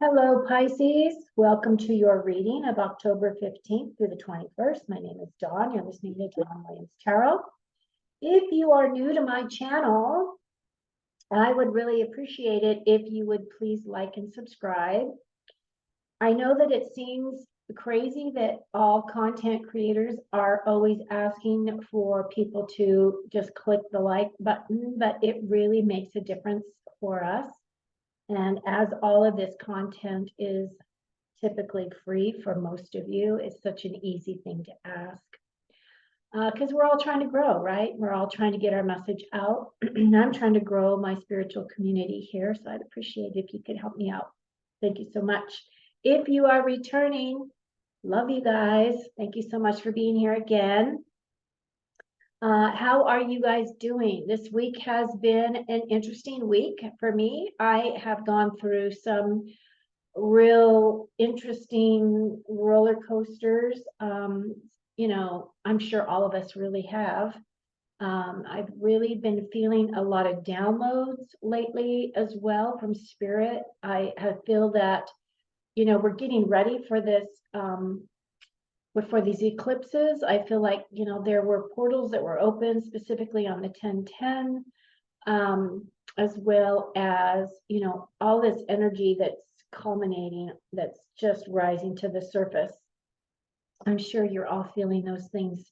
Hello, Pisces. Welcome to your reading of October 15th through the 21st. My name is Dawn. You're listening to Dawn Williams Tarot. If you are new to my channel, I would really appreciate it if you would please like and subscribe. I know that it seems crazy that all content creators are always asking for people to just click the like button, but it really makes a difference for us. And as all of this content is typically free for most of you, it's such an easy thing to ask. Because we're all trying to grow, right? We're all trying to get our message out. I'm trying to grow my spiritual community here, so I'd appreciate it if you could help me out. Thank you so much. If you are returning, love you guys. Thank you so much for being here again. How are you guys doing? This week has been an interesting week for me. I have gone through some real interesting roller coasters. I'm sure all of us really have. I've really been feeling a lot of downloads lately as well from spirit. I feel that, we're getting ready for this, for these eclipses. I feel like, there were portals that were open specifically on the 1010, as well as, all this energy that's culminating, that's just rising to the surface. I'm sure you're all feeling those things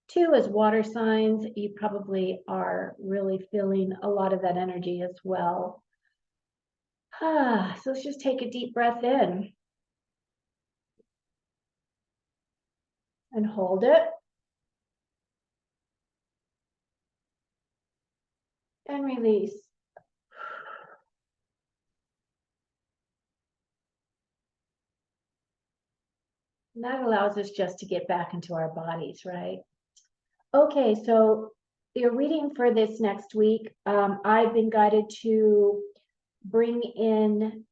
too. As water signs, you probably are really feeling a lot of that energy as well. So let's just take a deep breath in and hold it and release. And that allows us just to get back into our bodies, right? Okay, so your reading for this next week, I've been guided to bring in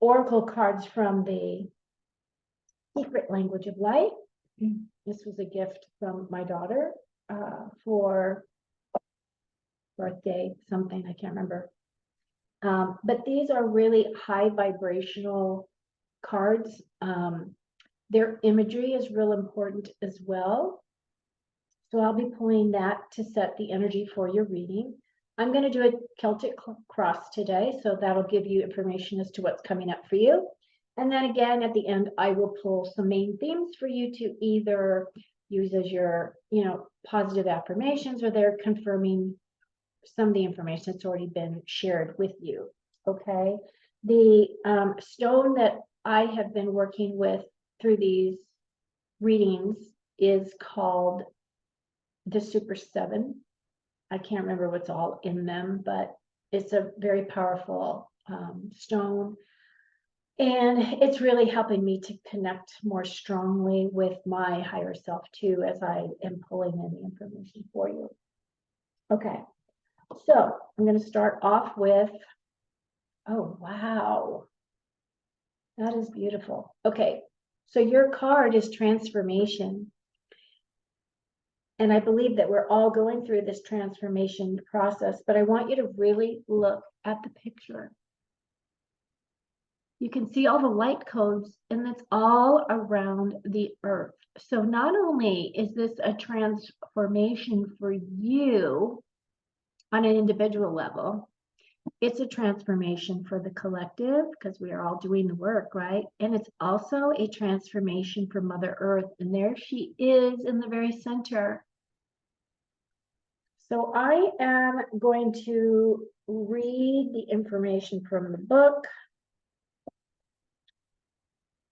oracle cards from the Secret Language of Light. This was a gift from my daughter for birthday something, I can't remember. But these are really high vibrational cards. Their imagery is real important as well. So I'll be pulling that to set the energy for your reading. I'm going to do a Celtic cross today, so that'll give you information as to what's coming up for you. And then again, at the end, I will pull some main themes for you to either use as your, positive affirmations, or they're confirming some of the information that's already been shared with you. Okay. The stone that I have been working with through these readings is called the Super 7. I can't remember what's all in them, but it's a very powerful stone. And it's really helping me to connect more strongly with my higher self too, as I am pulling in the information for you. Okay, so I'm going to start off with, oh, wow. That is beautiful. Okay, so your card is transformation. And I believe that we're all going through this transformation process, but I want you to really look at the picture. You can see all the light codes, and it's all around the earth. So not only is this a transformation for you on an individual level, it's a transformation for the collective, because we are all doing the work, right? And it's also a transformation for Mother Earth. And there she is in the very center. So I am going to read the information from the book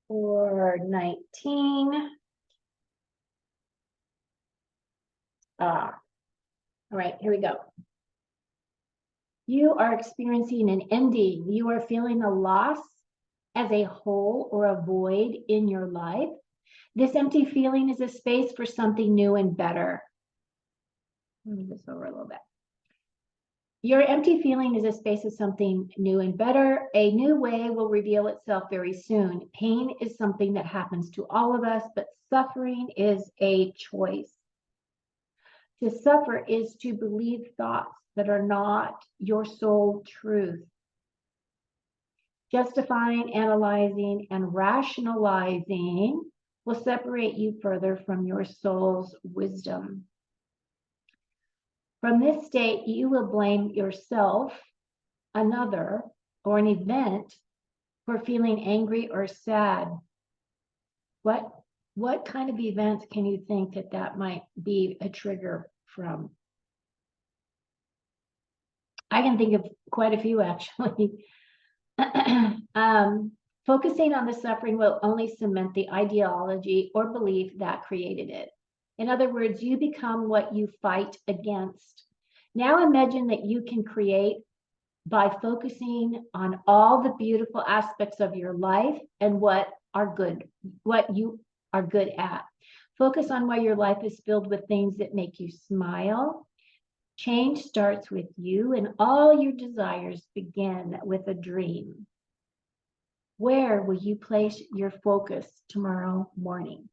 for 19. All right, here we go. You are experiencing an ending. You are feeling a loss as a hole or a void in your life. This empty feeling is a space for something new and better. Move this over a little bit. Your empty feeling is a space of something new and better. A new way will reveal itself very soon. Pain is something that happens to all of us, but suffering is a choice. To suffer is to believe thoughts that are not your soul truth. Justifying, analyzing, and rationalizing will separate you further from your soul's wisdom. From this state, you will blame yourself, another, or an event for feeling angry or sad. What kind of events can you think that might be a trigger from? I can think of quite a few, actually. Focusing on the suffering will only cement the ideology or belief that created it. In other words, you become what you fight against. Now imagine that you can create by focusing on all the beautiful aspects of your life and what you are good at. Focus on why your life is filled with things that make you smile. Change starts with you, and all your desires begin with a dream. Where will you place your focus tomorrow morning?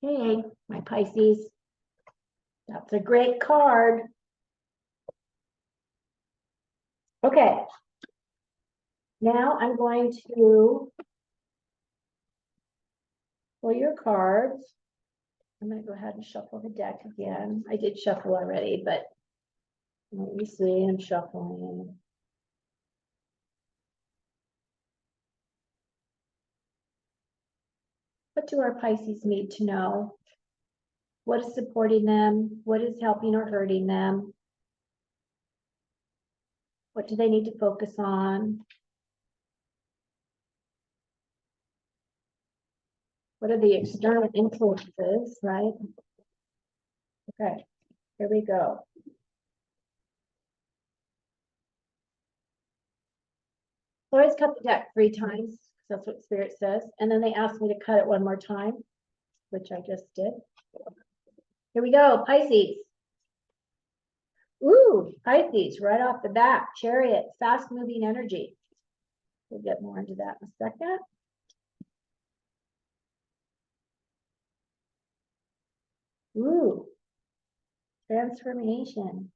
Hey, my Pisces. That's a great card. Okay. Now I'm going to pull your cards. I'm going to go ahead and shuffle the deck again. I did shuffle already, but let me see. I'm shuffling. What do our Pisces need to know? What is supporting them? What is helping or hurting them? What do they need to focus on? What are the external influences, right? Okay, here we go. So I always cut the deck 3 times, because that's what Spirit says. And then they asked me to cut it one more time, which I just did. Here we go, Pisces. Ooh, Pisces, right off the bat, Chariot, fast-moving energy. We'll get more into that in a second. Ooh, transformation.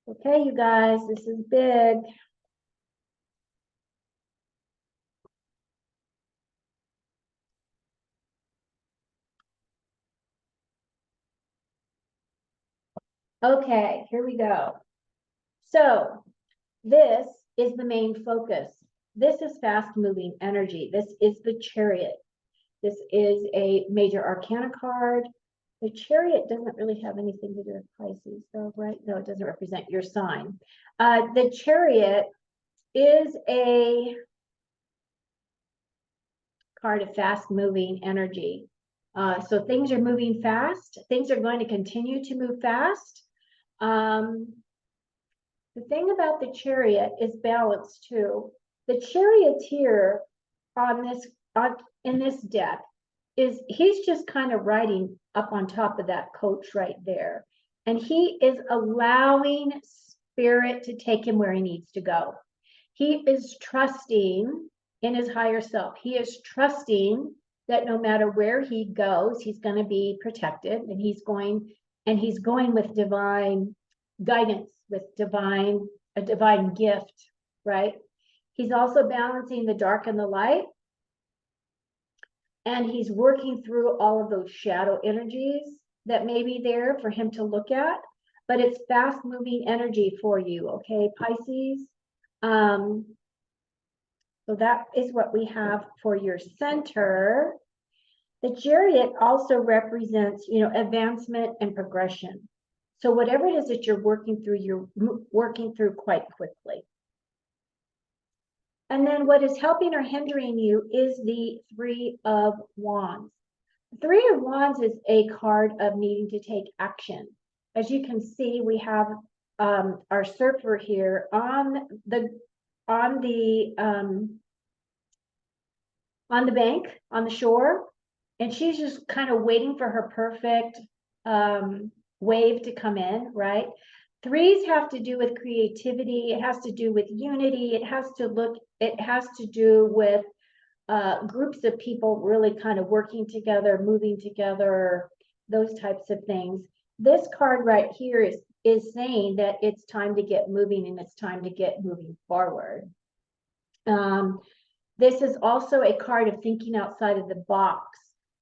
Okay, you guys, this is big. Okay, here we go. So this is the main focus. This is fast-moving energy. This is the Chariot. This is a major arcana card. The Chariot doesn't really have anything to do with Pisces, though, right? No, it doesn't represent your sign. The Chariot is a card of fast-moving energy. So things are moving fast. Things are going to continue to move fast. The thing about the Chariot is balance too. The Charioteer in this deck he's just kind of riding up on top of that coach right there. And he is allowing Spirit to take him where he needs to go. He is trusting in his higher self. He is trusting that no matter where he goes, he's going to be protected, and he's going with divine guidance, with a divine gift, right? He's also balancing the dark and the light. And he's working through all of those shadow energies that may be there for him to look at, but it's fast moving energy for you, okay, Pisces? So that is what we have for your center. The Chariot also represents, advancement and progression. So whatever it is that you're working through quite quickly. And then what is helping or hindering you is the 3 of Wands. The 3 of Wands is a card of needing to take action. As you can see, we have our surfer here on the bank, on the shore, and she's just kind of waiting for her perfect wave to come in, right? 3s have to do with creativity. It has to do with unity. It has to do with groups of people really kind of working together, moving together, those types of things. This card right here is saying that it's time to get moving, and it's time to get moving forward. This is also a card of thinking outside of the box.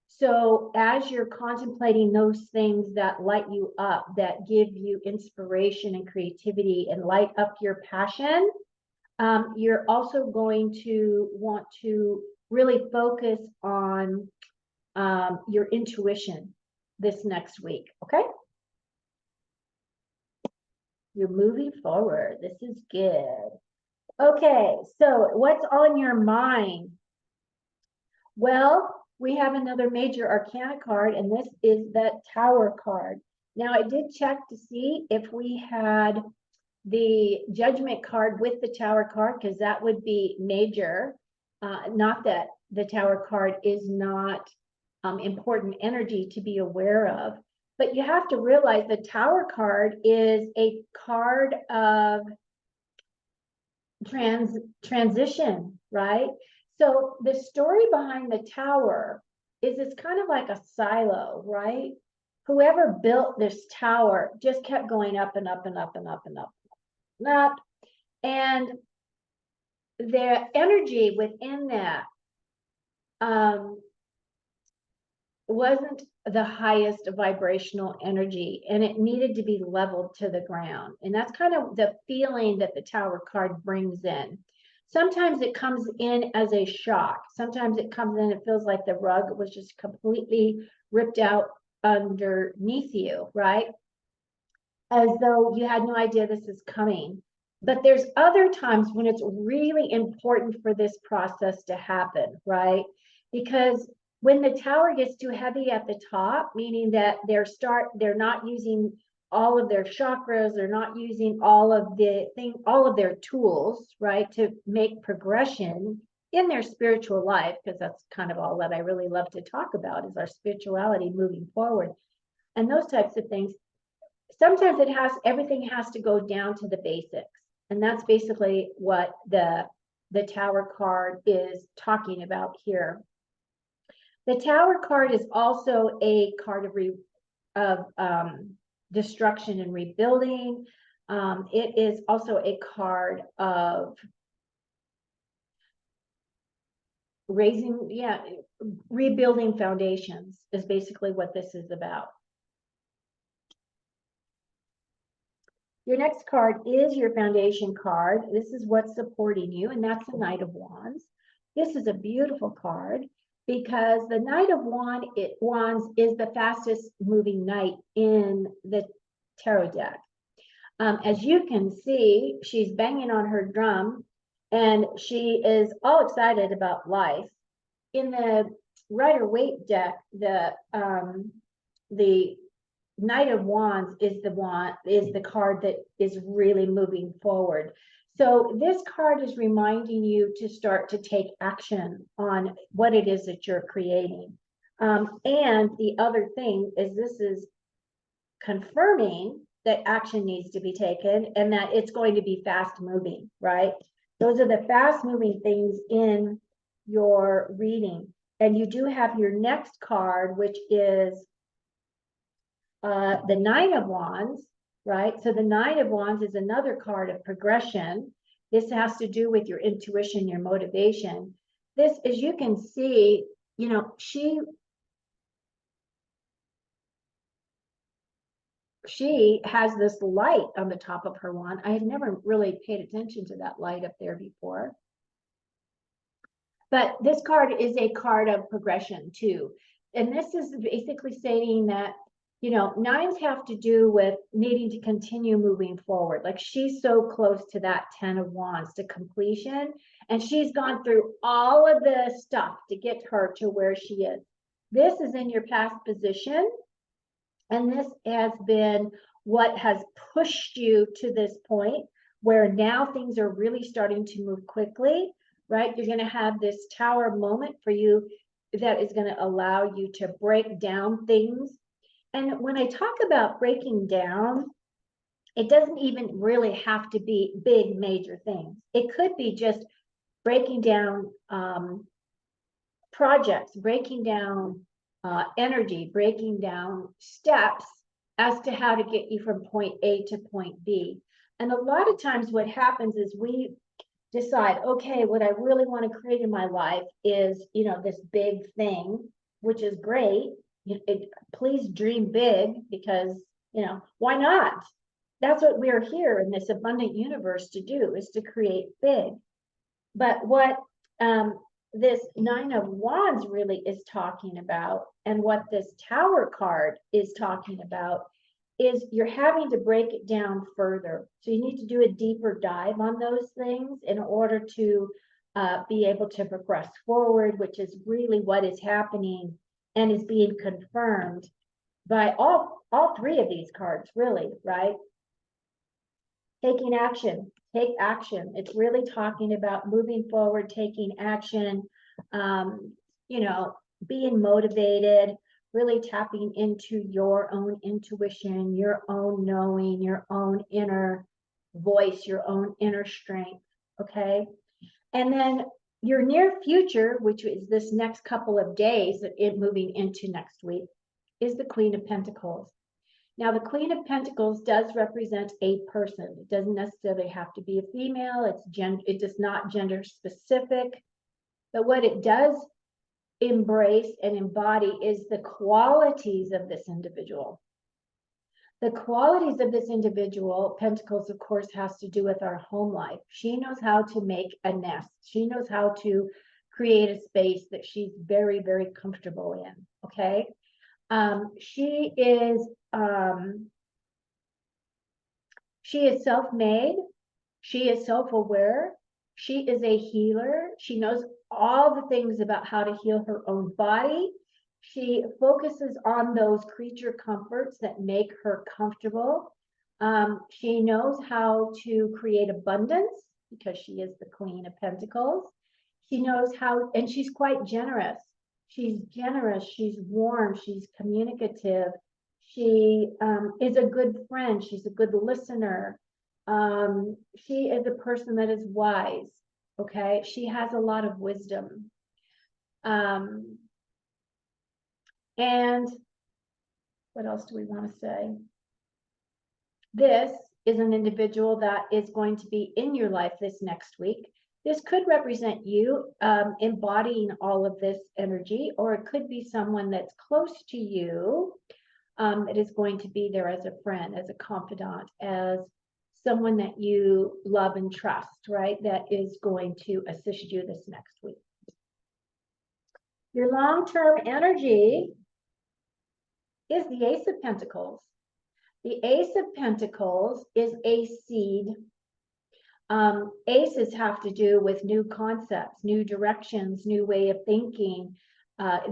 So as you're contemplating those things that light you up, that give you inspiration and creativity and light up your passion, you're also going to want to really focus on your intuition this next week, okay? You're moving forward. This is good. Okay, so what's on your mind? Well, we have another major arcana card, and this is the Tower card. Now, I did check to see if we had the Judgment card with the Tower card, because that would be major. Not that the Tower card is not important energy to be aware of, but you have to realize the Tower card is a card of transition, right? So the story behind the Tower is it's kind of like a silo, right? Whoever built this tower just kept going up and up and up and up and up and up. And the energy within that wasn't the highest vibrational energy, and it needed to be leveled to the ground. And that's kind of the feeling that the Tower card brings in. Sometimes it comes in as a shock. Sometimes it comes in, it feels like the rug was just completely ripped out underneath you, right? As though you had no idea this is coming. But there's other times when it's really important for this process to happen, right? Because when the Tower gets too heavy at the top, meaning that they're not using all of their chakras, they're not using all of their tools, right, to make progression in their spiritual life, because that's kind of all that I really love to talk about is our spirituality moving forward and those types of things. Sometimes everything has to go down to the basics. And that's basically what the Tower card is talking about here. The Tower card is also a card of destruction and rebuilding. It is also a card of rebuilding foundations is basically what this is about. Your next card is your foundation card. This is what's supporting you, and that's the Knight of Wands. This is a beautiful card because the Knight of Wands is the fastest moving knight in the tarot deck. As you can see, she's banging on her drum and she is all excited about life. In the Rider-Waite deck, the Knight of Wands is the card that is really moving forward. So this card is reminding you to start to take action on what it is that you're creating. And the other thing is this is confirming that action needs to be taken and that it's going to be fast moving, right? Those are the fast moving things in your reading. And you do have your next card, which is the Nine of Wands, right? So the Nine of Wands is another card of progression. This has to do with your intuition, your motivation. This, as you can see, you know, she has this light on the top of her wand. I had never really paid attention to that light up there before. But this card is a card of progression too. And this is basically saying that, you know, nines have to do with needing to continue moving forward. Like she's so close to that 10 of Wands to completion. And she's gone through all of the stuff to get her to where she is. This is in your past position. And this has been what has pushed you to this point where now things are really starting to move quickly, right? You're going to have this Tower moment for you that is going to allow you to break down things. And when I talk about breaking down, it doesn't even really have to be big, major things. It could be just breaking down projects, breaking down energy, breaking down steps as to how to get you from point A to point B. And a lot of times what happens is we decide, okay, what I really want to create in my life is, this big thing, which is great. Please dream big, because, why not? That's what we're here in this abundant universe to do, is to create big. But what this Nine of Wands really is talking about, and what this Tower card is talking about, is you're having to break it down further. So you need to do a deeper dive on those things in order to be able to progress forward, which is really what is happening and is being confirmed by all three of these cards, really, right? Taking action, take action. It's really talking about moving forward, taking action, being motivated, really tapping into your own intuition, your own knowing, your own inner voice, your own inner strength. Okay. And then your near future, which is this next couple of days, moving into next week, is the Queen of Pentacles. Now, the Queen of Pentacles does represent a person. It doesn't necessarily have to be a female. It does not gender specific. But what it does embrace and embody is the qualities of this individual. The qualities of this individual, Pentacles, of course, has to do with our home life. She knows how to make a nest. She knows how to create a space that she's very, very comfortable in. Okay. She is self-made. She is self-aware. She is a healer. She knows all the things about how to heal her own body. She focuses on those creature comforts that make her comfortable. She knows how to create abundance, because she is the Queen of Pentacles. She knows how, and she's quite generous. She's generous, she's warm, she's communicative. She is a good friend. She's a good listener. She is a person that is wise. Okay. She has a lot of wisdom. And what else do we want to say? This is an individual that is going to be in your life this next week. This could represent you embodying all of this energy, or it could be someone that's close to you that is going to be there as a friend, as a confidant, as someone that you love and trust, right? That is going to assist you this next week. Your long-term energy is the Ace of Pentacles. The Ace of Pentacles is a seed. Aces have to do with new concepts, new directions, new way of thinking.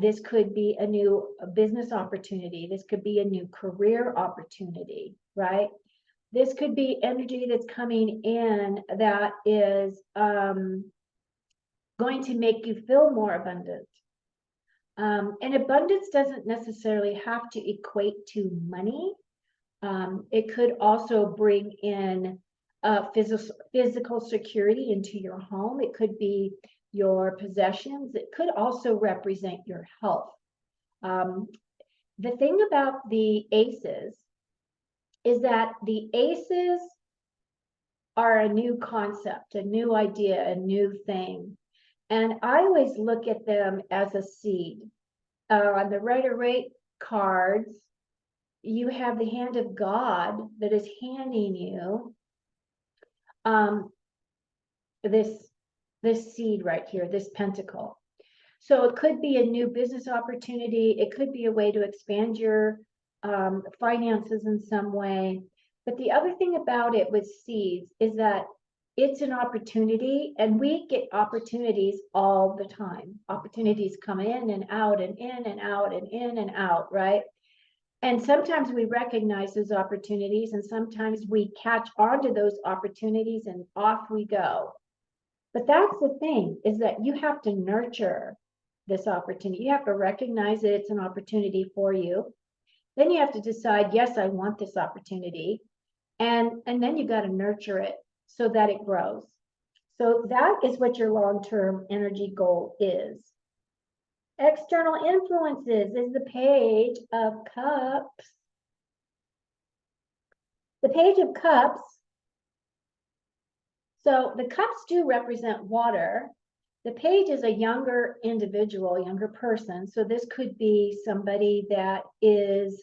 This could be a new business opportunity. This could be a new career opportunity, right? This could be energy that's coming in that is going to make you feel more abundant. And abundance doesn't necessarily have to equate to money. It could also bring in physical security into your home. It could be your possessions. It could also represent your health. The thing about the aces is that the aces are a new concept, a new idea, a new thing. And I always look at them as a seed. On the Rider-Waite cards, you have the hand of God that is handing you this seed right here, this pentacle. So it could be a new business opportunity. It could be a way to expand your finances in some way. But the other thing about it with seeds is that it's an opportunity, and we get opportunities all the time. Opportunities come in and out and in and out and in and out, right? And sometimes we recognize those opportunities, and sometimes we catch on to those opportunities and off we go. But that's the thing, is that you have to nurture this opportunity. You have to recognize that it's an opportunity for you. Then you have to decide, yes, I want this opportunity. And then you got to nurture it so that it grows. So that is what your long-term energy goal is. External influences is the Page of Cups. The Page of Cups So the cups do represent water. The page is a younger individual, younger person. So this could be somebody that is,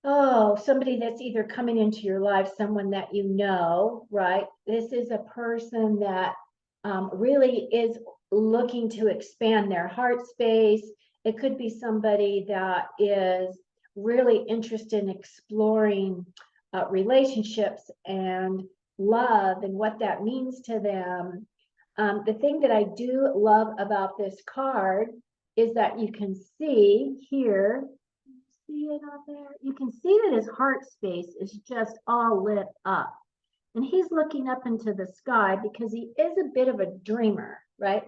oh, somebody that's either coming into your life, someone that you know, right? This is a person that really is looking to expand their heart space. It could be somebody that is really interested in exploring relationships and love and what that means to them. The thing that I do love about this card is that you can see here, see it out there? You can see that his heart space is just all lit up. And he's looking up into the sky because he is a bit of a dreamer, right?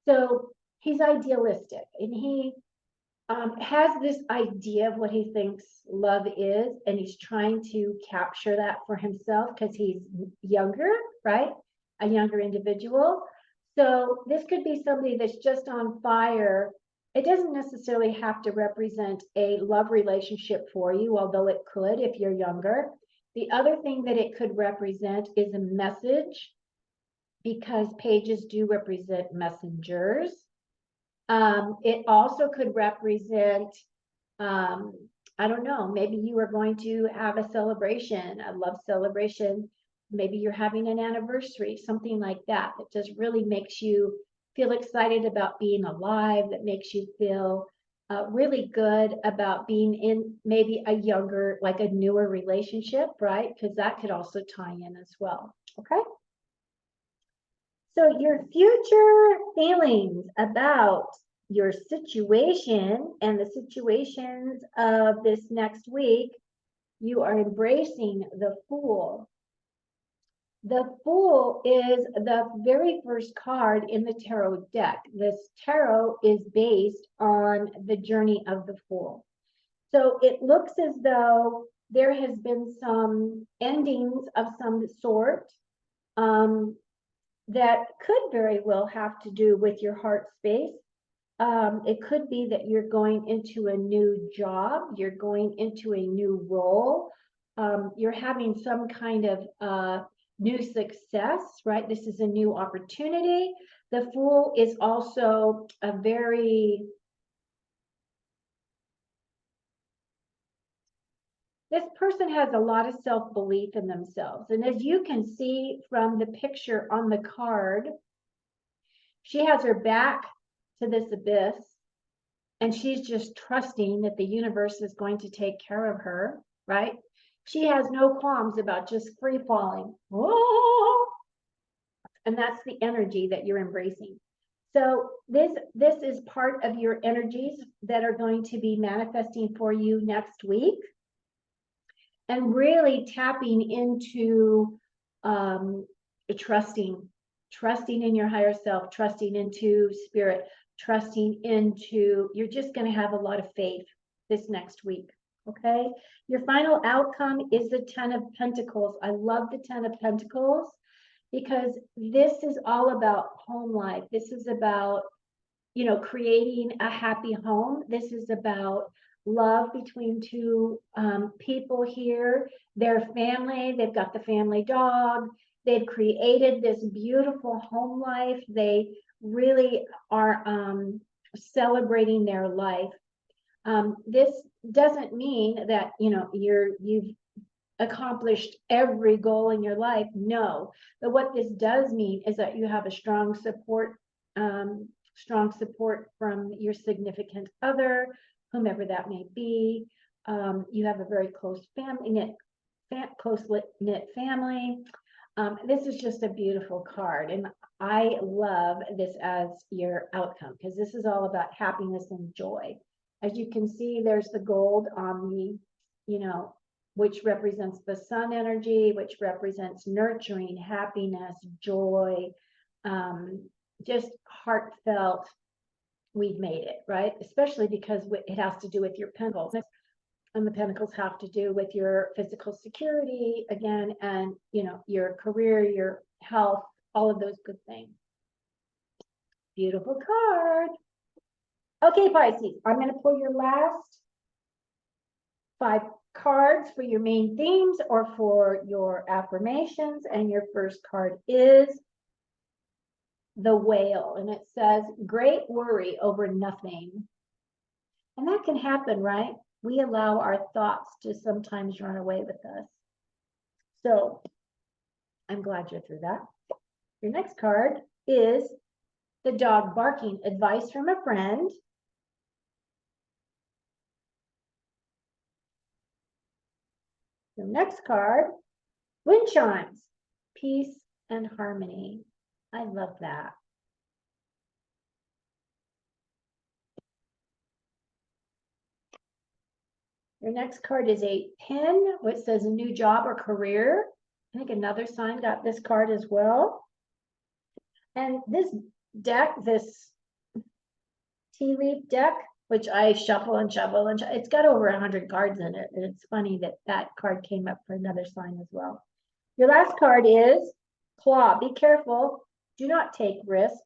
So he's idealistic and he has this idea of what he thinks love is, and he's trying to capture that for himself because he's younger, right? A younger individual. So this could be somebody that's just on fire. It doesn't necessarily have to represent a love relationship for you, although it could if you're younger. The other thing that it could represent is a message, because pages do represent messengers. It also could represent, I don't know, maybe you are going to have a celebration, a love celebration. Maybe you're having an anniversary, something like that, that just really makes you feel excited about being alive, that makes you feel really good about being in maybe a younger, like a newer relationship, right? Because that could also tie in as well, okay? So your future feelings about your situation and the situations of this next week, you are embracing the Fool. The Fool is the very first card in the tarot deck. This tarot is based on the journey of the Fool. So it looks as though there has been some endings of some sort. That could very well have to do with your heart space. It could be that you're going into a new job, you're going into a new role, you're having some kind of new success, right? This is a new opportunity. The Fool is also a very, this person has a lot of self-belief in themselves. And as you can see from the picture on the card, she has her back to this abyss, and she's just trusting that the universe is going to take care of her, right? She has no qualms about just free falling. Whoa! And that's the energy that you're embracing. So this is part of your energies that are going to be manifesting for you next week, and really tapping into trusting in your higher self, trusting into spirit, trusting into, you're just going to have a lot of faith this next week. Okay. Your final outcome is the 10 of Pentacles. I love the 10 of Pentacles because this is all about home life. This is about, you know, creating a happy home. This is about love between two people here, their family. They've got the family dog. They've created this beautiful home life. They really are celebrating their life. This doesn't mean that, you know, you've accomplished every goal in your life. No, but what this does mean is that you have a strong support from your significant other, whomever that may be. You have a very close family, close-knit family. This is just a beautiful card, and I love this as your outcome because this is all about happiness and joy. As you can see, there's the gold on the, you know, which represents the sun energy, which represents nurturing, happiness, joy, just heartfelt. We've made it, right? Especially because it has to do with your pentacles. And the pentacles have to do with your physical security again, and, you know, your career, your health, all of those good things. Beautiful card. Okay, Pisces, I'm going to pull your last 5 cards for your main themes or for your affirmations. And your first card is the Whale. And it says, great worry over nothing. And that can happen, right? We allow our thoughts to sometimes run away with us. So I'm glad you're through that. Your next card is the dog barking, advice from a friend. The next card, wind chimes, peace and harmony. I love that. Your next card is a pin, which says a new job or career. I think another sign got this card as well. And this deck, this tea leaf deck, which I shuffle and shuffle and it's got over 100 cards in it. And it's funny that that card came up for another sign as well. Your last card is claw. Be careful. Do not take risks.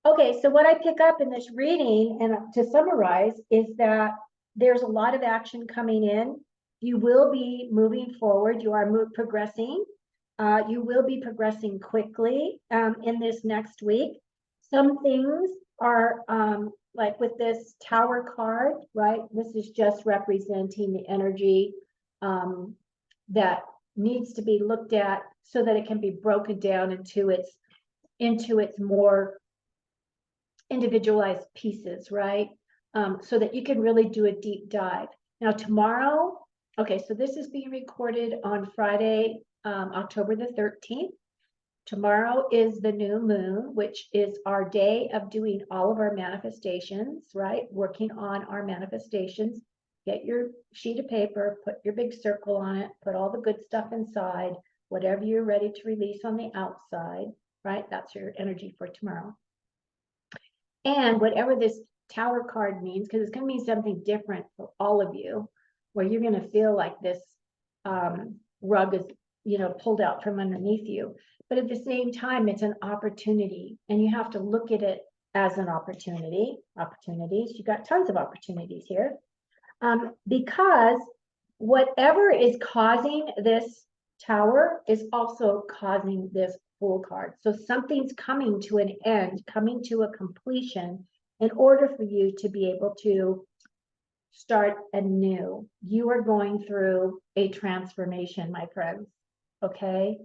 Okay, so what I pick up in this reading, and to summarize, is that there's a lot of action coming in. You will be moving forward. You are progressing. You will be progressing quickly in this next week. Some things are like with this Tower card, right? This is just representing the energy that needs to be looked at so that it can be broken down into its more individualized pieces, right? So that you can really do a deep dive. Now tomorrow, okay, so this is being recorded on Friday, October the 13th. Tomorrow is the new moon, which is our day of doing all of our manifestations, right? Working on our manifestations. Get your sheet of paper, put your big circle on it, put all the good stuff inside, whatever you're ready to release on the outside, right? That's your energy for tomorrow. And whatever this Tower card means, because it's going to mean something different for all of you, where you're going to feel like this rug is, pulled out from underneath you. But at the same time, it's an opportunity, and you have to look at it as an opportunity. Opportunities, you got tons of opportunities here, because whatever is causing this Tower is also causing this Fool card. So something's coming to an end, coming to a completion in order for you to be able to start anew. You are going through a transformation, my friends, okay?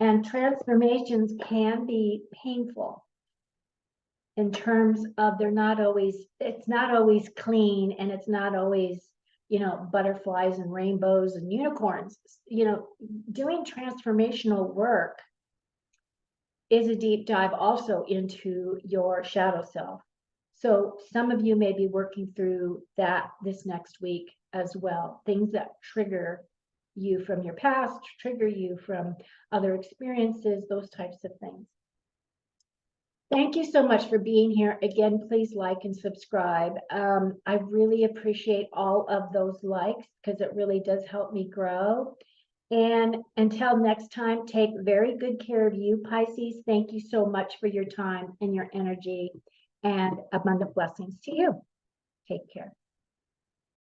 And transformations can be painful in terms of it's not always clean, and it's not always, butterflies and rainbows and unicorns. Doing transformational work is a deep dive also into your shadow self. So some of you may be working through that this next week as well. Things that trigger you from your past, trigger you from other experiences, those types of things. Thank you so much for being here. Again, please like and subscribe. I really appreciate all of those likes because it really does help me grow. And until next time, take very good care of you, Pisces. Thank you so much for your time and your energy, and abundant blessings to you. Take care.